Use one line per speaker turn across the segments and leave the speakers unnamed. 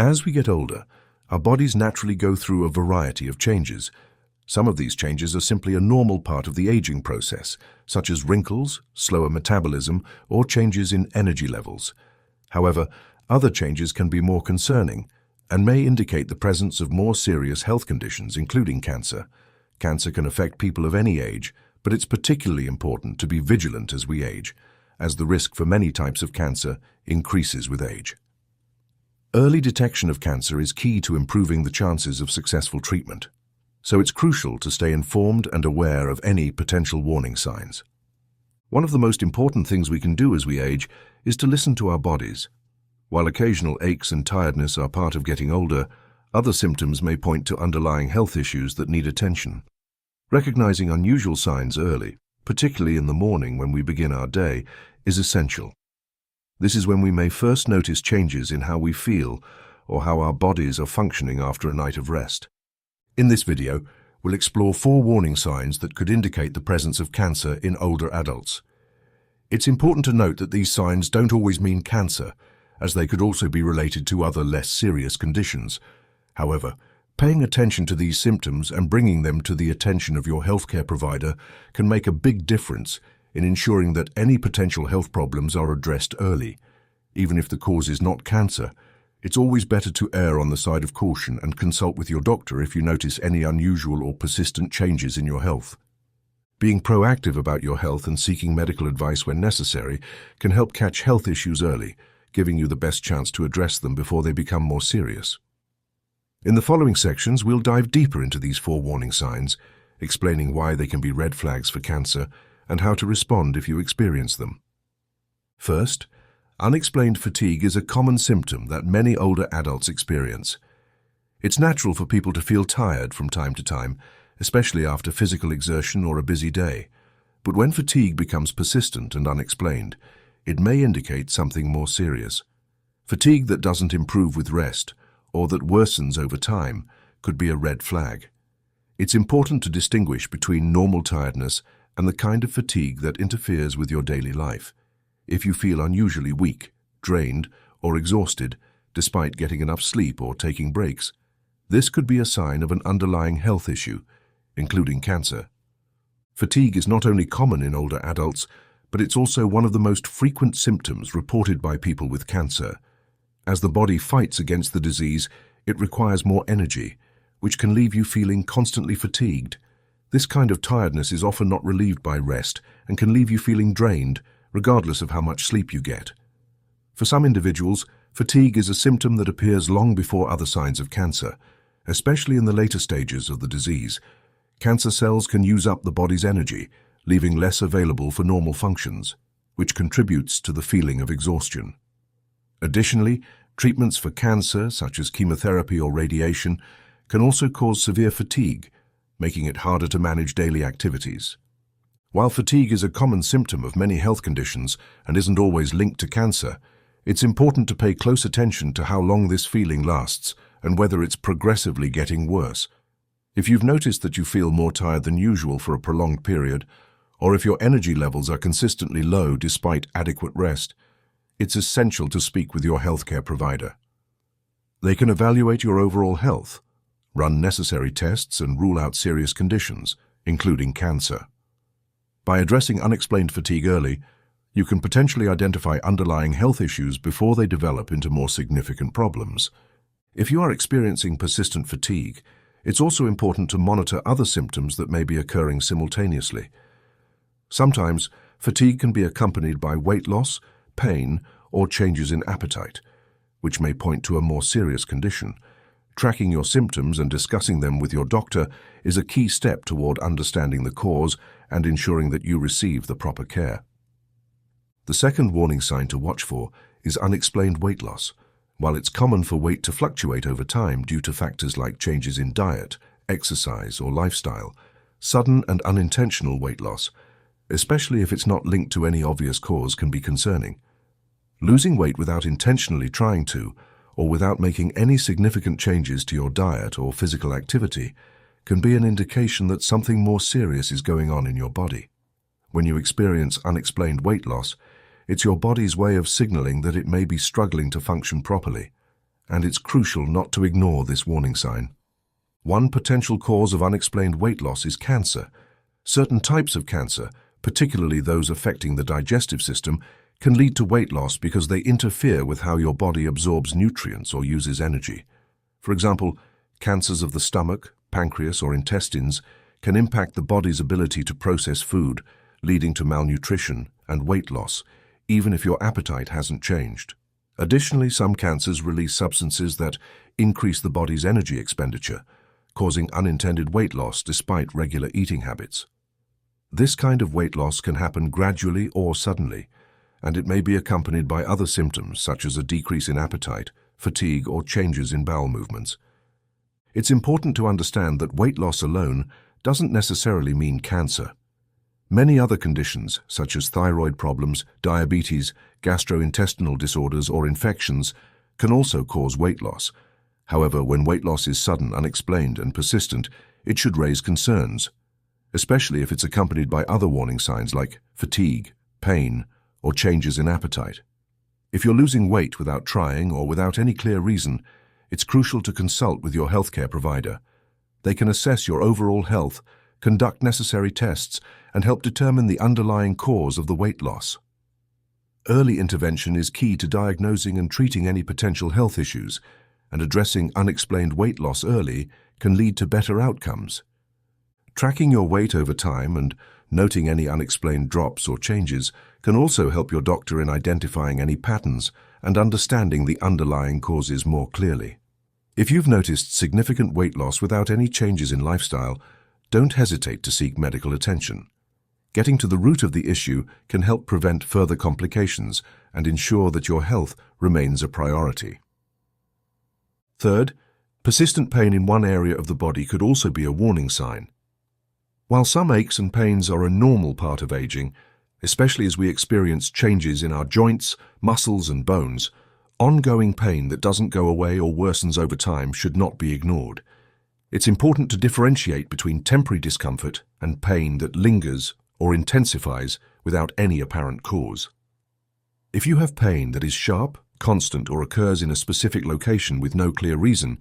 As we get older, our bodies naturally go through a variety of changes. Some of these changes are simply a normal part of the aging process, such as wrinkles, slower metabolism, or changes in energy levels. However, other changes can be more concerning and may indicate the presence of more serious health conditions, including cancer. Cancer can affect people of any age, but it's particularly important to be vigilant as we age, as the risk for many types of cancer increases with age. Early detection of cancer is key to improving the chances of successful treatment, so it's crucial to stay informed and aware of any potential warning signs. One of the most important things we can do as we age is to listen to our bodies. While occasional aches and tiredness are part of getting older, other symptoms may point to underlying health issues that need attention. Recognizing unusual signs early, particularly in the morning when we begin our day, is essential. This is when we may first notice changes in how we feel or how our bodies are functioning after a night of rest. In this video, we'll explore 4 warning signs that could indicate the presence of cancer in older adults. It's important to note that these signs don't always mean cancer, as they could also be related to other less serious conditions. However, paying attention to these symptoms and bringing them to the attention of your healthcare provider can make a big difference in ensuring that any potential health problems are addressed early. Even if the cause is not cancer, it's always better to err on the side of caution and consult with your doctor if you notice any unusual or persistent changes in your health. Being proactive about your health and seeking medical advice when necessary can help catch health issues early, giving you the best chance to address them before they become more serious. In the following sections, we'll dive deeper into these 4 warning signs, explaining why they can be red flags for cancer and how to respond if you experience them. First, unexplained fatigue is a common symptom that many older adults experience. It's natural for people to feel tired from time to time, especially after physical exertion or a busy day. But when fatigue becomes persistent and unexplained, it may indicate something more serious. Fatigue that doesn't improve with rest, or that worsens over time, could be a red flag. It's important to distinguish between normal tiredness and the kind of fatigue that interferes with your daily life. If you feel unusually weak, drained, or exhausted, despite getting enough sleep or taking breaks, this could be a sign of an underlying health issue, including cancer. Fatigue is not only common in older adults, but it's also one of the most frequent symptoms reported by people with cancer. As the body fights against the disease, it requires more energy, which can leave you feeling constantly fatigued. This kind of tiredness is often not relieved by rest and can leave you feeling drained, regardless of how much sleep you get. For some individuals, fatigue is a symptom that appears long before other signs of cancer, especially in the later stages of the disease. Cancer cells can use up the body's energy, leaving less available for normal functions, which contributes to the feeling of exhaustion. Additionally, treatments for cancer, such as chemotherapy or radiation, can also cause severe fatigue, making it harder to manage daily activities. While fatigue is a common symptom of many health conditions and isn't always linked to cancer, it's important to pay close attention to how long this feeling lasts and whether it's progressively getting worse. If you've noticed that you feel more tired than usual for a prolonged period, or if your energy levels are consistently low despite adequate rest, it's essential to speak with your healthcare provider. They can evaluate your overall health, run necessary tests, and rule out serious conditions, including cancer. By addressing unexplained fatigue early, you can potentially identify underlying health issues before they develop into more significant problems. If you are experiencing persistent fatigue, it's also important to monitor other symptoms that may be occurring simultaneously. Sometimes, fatigue can be accompanied by weight loss, pain, or changes in appetite, which may point to a more serious condition. Tracking your symptoms and discussing them with your doctor is a key step toward understanding the cause and ensuring that you receive the proper care. The second warning sign to watch for is unexplained weight loss. While it's common for weight to fluctuate over time due to factors like changes in diet, exercise, or lifestyle, sudden and unintentional weight loss, especially if it's not linked to any obvious cause, can be concerning. Losing weight without intentionally trying to, or without making any significant changes to your diet or physical activity, can be an indication that something more serious is going on in your body. When you experience unexplained weight loss, it's your body's way of signaling that it may be struggling to function properly. and it's crucial not to ignore this warning sign. One potential cause of unexplained weight loss is cancer. Certain types of cancer, particularly those affecting the digestive system, can lead to weight loss because they interfere with how your body absorbs nutrients or uses energy. For example, cancers of the stomach, pancreas, or intestines can impact the body's ability to process food, leading to malnutrition and weight loss, even if your appetite hasn't changed. Additionally, some cancers release substances that increase the body's energy expenditure, causing unintended weight loss despite regular eating habits. This kind of weight loss can happen gradually or suddenly, and it may be accompanied by other symptoms such as a decrease in appetite, fatigue, or changes in bowel movements. It's important to understand that weight loss alone doesn't necessarily mean cancer. Many other conditions, such as thyroid problems, diabetes, gastrointestinal disorders, or infections, can also cause weight loss. However, when weight loss is sudden, unexplained, and persistent, it should raise concerns, especially if it's accompanied by other warning signs like fatigue, pain, or changes in appetite. If you're losing weight without trying or without any clear reason, it's crucial to consult with your healthcare provider. They can assess your overall health, conduct necessary tests, and help determine the underlying cause of the weight loss. Early intervention is key to diagnosing and treating any potential health issues, and addressing unexplained weight loss early can lead to better outcomes. Tracking your weight over time and noting any unexplained drops or changes can also help your doctor in identifying any patterns and understanding the underlying causes more clearly. If you've noticed significant weight loss without any changes in lifestyle, don't hesitate to seek medical attention. Getting to the root of the issue can help prevent further complications and ensure that your health remains a priority. Third, persistent pain in one area of the body could also be a warning sign. While some aches and pains are a normal part of aging, especially as we experience changes in our joints, muscles, and bones, ongoing pain that doesn't go away or worsens over time should not be ignored. It's important to differentiate between temporary discomfort and pain that lingers or intensifies without any apparent cause. If you have pain that is sharp, constant, or occurs in a specific location with no clear reason,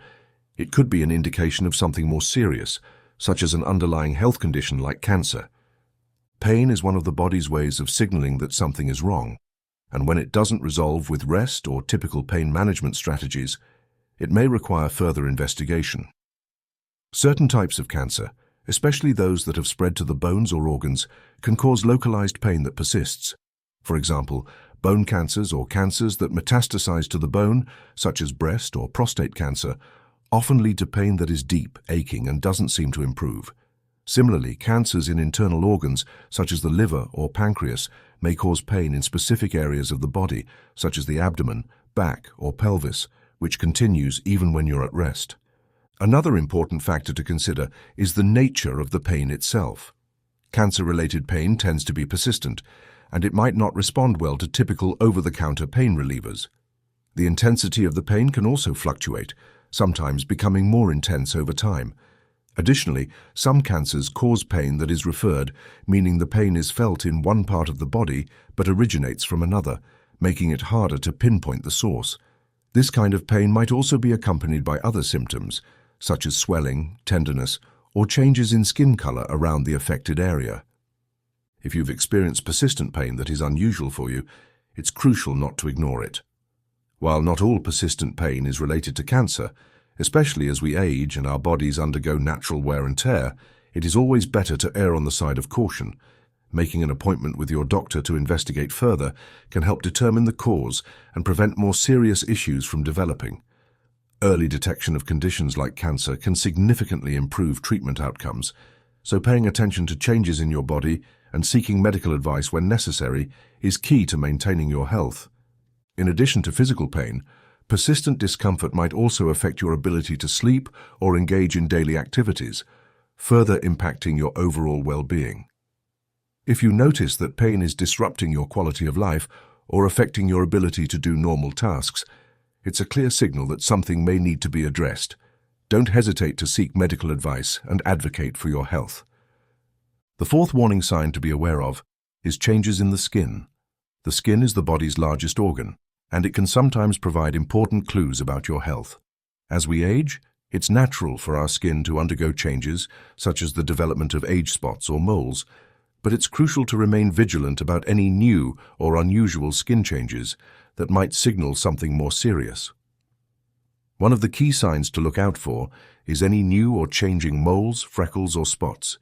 it could be an indication of something more serious, such as an underlying health condition like cancer. Pain is one of the body's ways of signaling that something is wrong, and when it doesn't resolve with rest or typical pain management strategies, it may require further investigation. Certain types of cancer, especially those that have spread to the bones or organs, can cause localized pain that persists. For example, bone cancers or cancers that metastasize to the bone, such as breast or prostate cancer, often lead to pain that is deep, aching, and doesn't seem to improve. Similarly, cancers in internal organs, such as the liver or pancreas, may cause pain in specific areas of the body, such as the abdomen, back, or pelvis, which continues even when you're at rest. Another important factor to consider is the nature of the pain itself. Cancer-related pain tends to be persistent, and it might not respond well to typical over-the-counter pain relievers. The intensity of the pain can also fluctuate, sometimes becoming more intense over time. Additionally, some cancers cause pain that is referred, meaning the pain is felt in one part of the body but originates from another, making it harder to pinpoint the source. This kind of pain might also be accompanied by other symptoms, such as swelling, tenderness, or changes in skin color around the affected area. If you've experienced persistent pain that is unusual for you, it's crucial not to ignore it. While not all persistent pain is related to cancer, especially as we age and our bodies undergo natural wear and tear, it is always better to err on the side of caution. Making an appointment with your doctor to investigate further can help determine the cause and prevent more serious issues from developing. Early detection of conditions like cancer can significantly improve treatment outcomes, so paying attention to changes in your body and seeking medical advice when necessary is key to maintaining your health. In addition to physical pain, persistent discomfort might also affect your ability to sleep or engage in daily activities, further impacting your overall well-being. If you notice that pain is disrupting your quality of life or affecting your ability to do normal tasks, it's a clear signal that something may need to be addressed. Don't hesitate to seek medical advice and advocate for your health. The fourth warning sign to be aware of is changes in the skin. The skin is the body's largest organ, and it can sometimes provide important clues about your health. As we age, it's natural for our skin to undergo changes, such as the development of age spots or moles, but it's crucial to remain vigilant about any new or unusual skin changes that might signal something more serious. One of the key signs to look out for is any new or changing moles, freckles, or spots.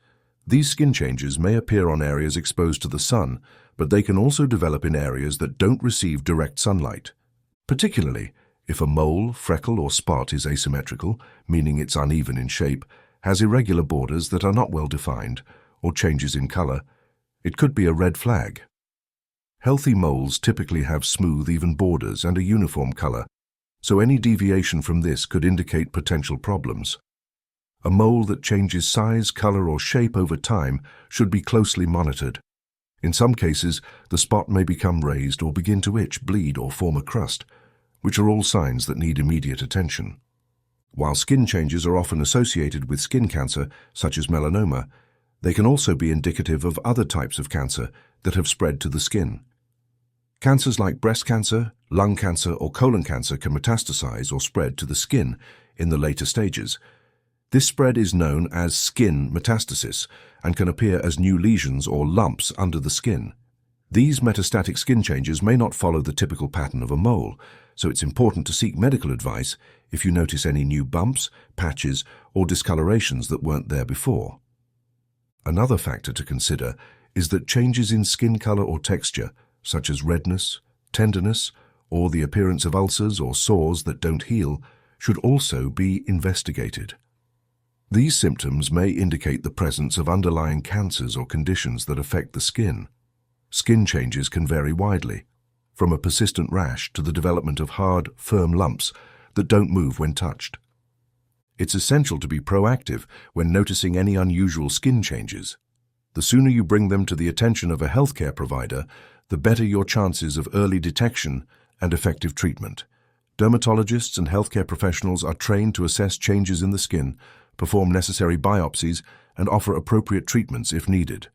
These skin changes may appear on areas exposed to the sun, but they can also develop in areas that don't receive direct sunlight. Particularly, if a mole, freckle, or spot is asymmetrical, meaning it's uneven in shape, has irregular borders that are not well defined, or changes in color, it could be a red flag. Healthy moles typically have smooth, even borders and a uniform color, so any deviation from this could indicate potential problems. A mole that changes size, color, or shape over time should be closely monitored. In some cases, the spot may become raised or begin to itch, bleed, or form a crust, which are all signs that need immediate attention. While skin changes are often associated with skin cancer, such as melanoma, they can also be indicative of other types of cancer that have spread to the skin. Cancers like breast cancer, lung cancer, or colon cancer can metastasize or spread to the skin in the later stages. This spread is known as skin metastasis and can appear as new lesions or lumps under the skin. These metastatic skin changes may not follow the typical pattern of a mole, so it's important to seek medical advice if you notice any new bumps, patches, or discolorations that weren't there before. Another factor to consider is that changes in skin color or texture, such as redness, tenderness, or the appearance of ulcers or sores that don't heal, should also be investigated. These symptoms may indicate the presence of underlying cancers or conditions that affect the skin. Skin changes can vary widely, from a persistent rash to the development of hard, firm lumps that don't move when touched. It's essential to be proactive when noticing any unusual skin changes. The sooner you bring them to the attention of a healthcare provider, the better your chances of early detection and effective treatment. Dermatologists and healthcare professionals are trained to assess changes in the skin, perform necessary biopsies, and offer appropriate treatments if needed.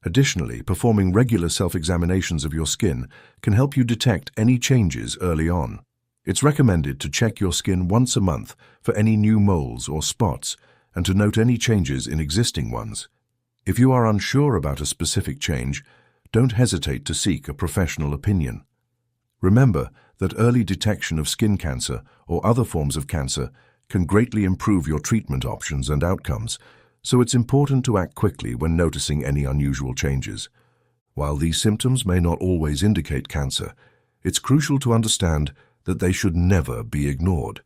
Additionally, performing regular self-examinations of your skin can help you detect any changes early on. It's recommended to check your skin once a month for any new moles or spots and to note any changes in existing ones. If you are unsure about a specific change, don't hesitate to seek a professional opinion. Remember that early detection of skin cancer or other forms of cancer can greatly improve your treatment options and outcomes, so it's important to act quickly when noticing any unusual changes. While these symptoms may not always indicate cancer, it's crucial to understand that they should never be ignored.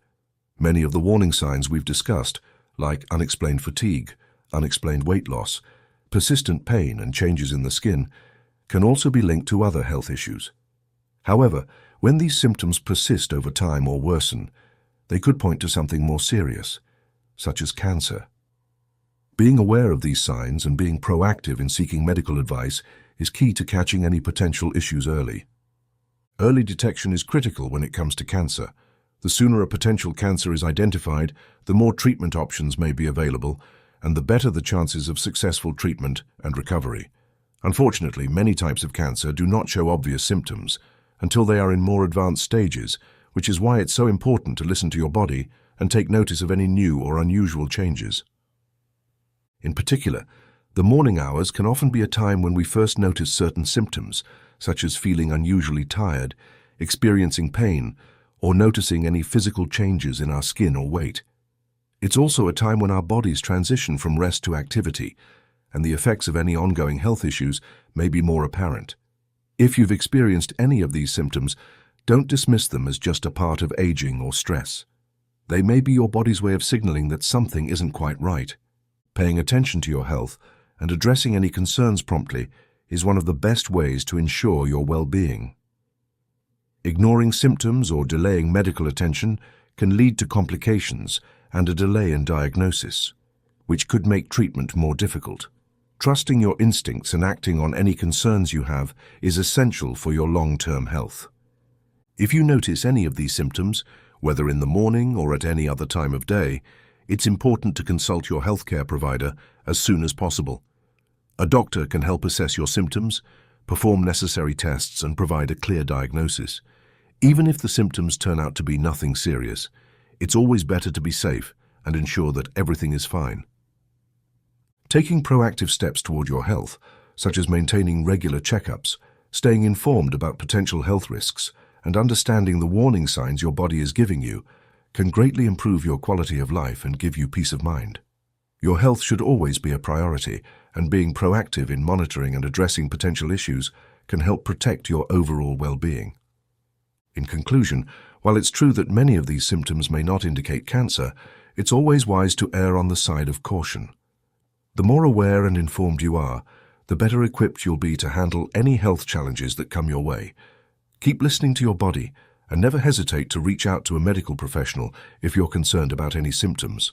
Many of the warning signs we've discussed, like unexplained fatigue, unexplained weight loss, persistent pain, and changes in the skin, can also be linked to other health issues. However, when these symptoms persist over time or worsen, they could point to something more serious, such as cancer. Being aware of these signs and being proactive in seeking medical advice is key to catching any potential issues early. Early detection is critical when it comes to cancer. The sooner a potential cancer is identified, the more treatment options may be available, and the better the chances of successful treatment and recovery. Unfortunately, many types of cancer do not show obvious symptoms until they are in more advanced stages, which is why it's so important to listen to your body and take notice of any new or unusual changes. In particular, the morning hours can often be a time when we first notice certain symptoms, such as feeling unusually tired, experiencing pain, or noticing any physical changes in our skin or weight. It's also a time when our bodies transition from rest to activity, and the effects of any ongoing health issues may be more apparent. If you've experienced any of these symptoms, don't dismiss them as just a part of aging or stress. They may be your body's way of signaling that something isn't quite right. Paying attention to your health and addressing any concerns promptly is one of the best ways to ensure your well-being. Ignoring symptoms or delaying medical attention can lead to complications and a delay in diagnosis, which could make treatment more difficult. Trusting your instincts and acting on any concerns you have is essential for your long-term health. If you notice any of these symptoms, whether in the morning or at any other time of day, it's important to consult your healthcare provider as soon as possible. A doctor can help assess your symptoms, perform necessary tests, and provide a clear diagnosis. Even if the symptoms turn out to be nothing serious, it's always better to be safe and ensure that everything is fine. Taking proactive steps toward your health, such as maintaining regular checkups, staying informed about potential health risks, and understanding the warning signs your body is giving you, can greatly improve your quality of life and give you peace of mind. Your health should always be a priority, and being proactive in monitoring and addressing potential issues can help protect your overall well-being. In conclusion, while it's true that many of these symptoms may not indicate cancer, it's always wise to err on the side of caution. The more aware and informed you are, the better equipped you'll be to handle any health challenges that come your way. Keep listening to your body and never hesitate to reach out to a medical professional if you're concerned about any symptoms.